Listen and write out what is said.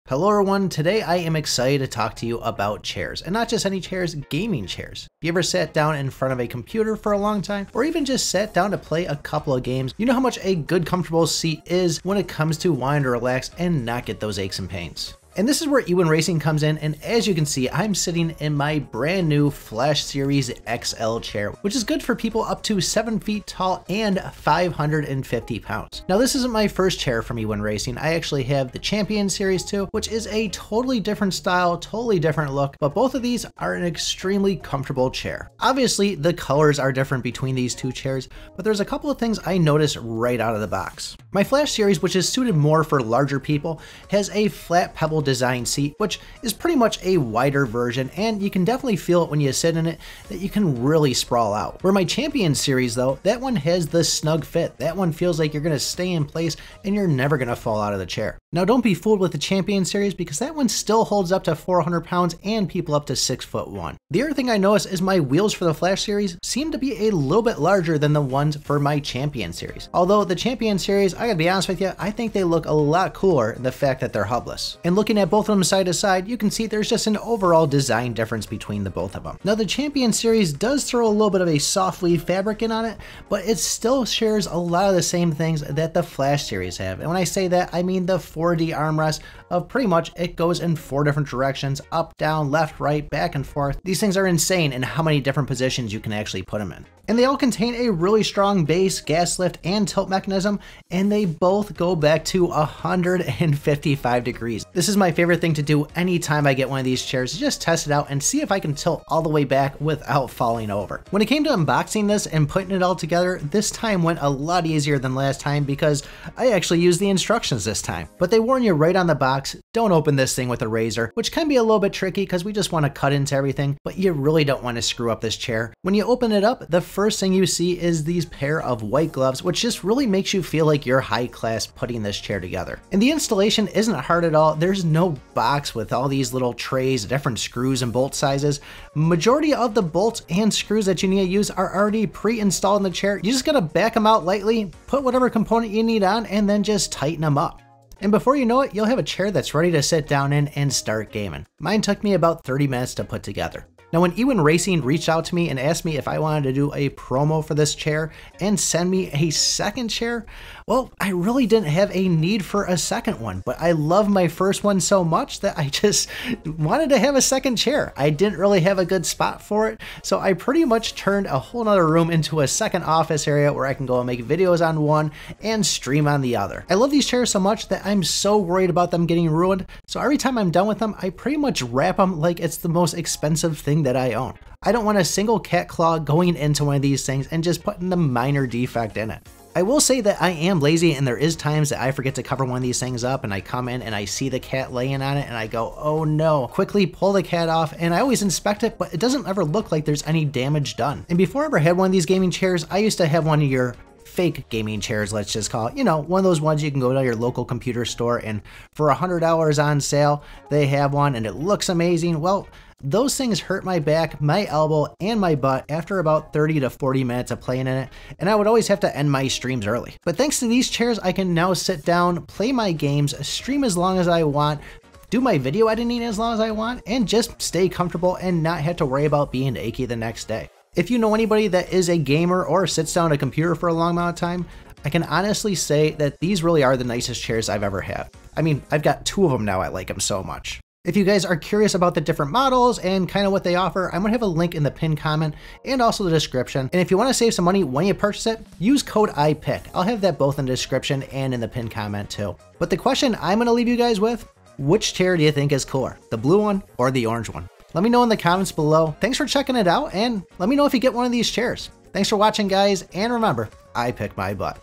Hello everyone, today I am excited to talk to you about chairs, and not just any chairs, gaming chairs. If you ever sat down in front of a computer for a long time, or even just sat down to play a couple of games, you know how much a good comfortable seat is when it comes to wanting to relax and not get those aches and pains. And this is where EwinRacing comes in, and as you can see, I'm sitting in my brand new Flash Series XL chair, which is good for people up to 7 feet tall and 550 pounds. Now this isn't my first chair from EwinRacing. I actually have the Champion Series 2, which is a totally different style, totally different look, but both of these are an extremely comfortable chair. Obviously, the colors are different between these two chairs, but there's a couple of things I noticed right out of the box. My Flash Series, which is suited more for larger people, has a flat pebble design seat, which is pretty much a wider version, and you can definitely feel it when you sit in it that you can really sprawl out. Where my Champion Series though, that one has the snug fit. That one feels like you're gonna stay in place and you're never gonna fall out of the chair. Now don't be fooled with the Champion Series because that one still holds up to 400 pounds and people up to 6'1". The other thing I noticed is my wheels for the Flash Series seem to be a little bit larger than the ones for my Champion Series. Although the Champion Series, I gotta be honest with you, I think they look a lot cooler in the fact that they're hubless. And looking at both of them side to side, you can see there's just an overall design difference between the both of them. Now the Champion Series does throw a little bit of a soft weave fabric in on it, but it still shares a lot of the same things that the Flash Series have. And when I say that, I mean the 4D armrest of pretty much it goes in 4 different directions, up, down, left, right, back and forth. These things are insane in how many different positions you can actually put them in. And they all contain a really strong base, gas lift, and tilt mechanism, and they both go back to 155 degrees. This is my favorite thing to do anytime I get one of these chairs, to just test it out and see if I can tilt all the way back without falling over. When it came to unboxing this and putting it all together, this time went a lot easier than last time because I actually used the instructions this time. But they warn you right on the box, don't open this thing with a razor, which can be a little bit tricky because we just want to cut into everything, but you really don't want to screw up this chair. When you open it up, the first thing you see is these pair of white gloves, which just really makes you feel like you're high class putting this chair together. And the installation isn't hard at all. There's no box with all these little trays, different screws and bolt sizes. Majority of the bolts and screws that you need to use are already pre-installed in the chair. You just gotta back them out lightly, put whatever component you need on, and then just tighten them up. And before you know it, you'll have a chair that's ready to sit down in and start gaming. Mine took me about 30 minutes to put together. Now when EwinRacing reached out to me and asked me if I wanted to do a promo for this chair and send me a second chair, well, I really didn't have a need for a second one, but I love my first one so much that I just wanted to have a second chair. I didn't really have a good spot for it, so I pretty much turned a whole nother room into a second office area where I can go and make videos on one and stream on the other. I love these chairs so much that I'm so worried about them getting ruined, so every time I'm done with them, I pretty much wrap them like it's the most expensive thing that I own. I don't want a single cat claw going into one of these things and just putting the minor defect in it. I will say that I am lazy and there is times that I forget to cover one of these things up and I come in and I see the cat laying on it and I go, oh no, quickly pull the cat off, and I always inspect it, but it doesn't ever look like there's any damage done. And before I ever had one of these gaming chairs, I used to have one of your fake gaming chairs, let's just call it, you know, one of those ones you can go to your local computer store and for $100 on sale, they have one and it looks amazing. Well, those things hurt my back, my elbow, and my butt after about 30 to 40 minutes of playing in it, and I would always have to end my streams early. But thanks to these chairs, I can now sit down, play my games, stream as long as I want, do my video editing as long as I want, and just stay comfortable and not have to worry about being achy the next day. If you know anybody that is a gamer or sits down at a computer for a long amount of time, I can honestly say that these really are the nicest chairs I've ever had. I mean, I've got 2 of them now, I like them so much. If you guys are curious about the different models and kind of what they offer, I'm gonna have a link in the pinned comment and also the description. And if you wanna save some money when you purchase it, use code IPICK. I'll have that both in the description and in the pinned comment too. But the question I'm gonna leave you guys with, which chair do you think is cooler? The blue one or the orange one? Let me know in the comments below. Thanks for checking it out and let me know if you get one of these chairs. Thanks for watching guys, and remember, I pick my butt.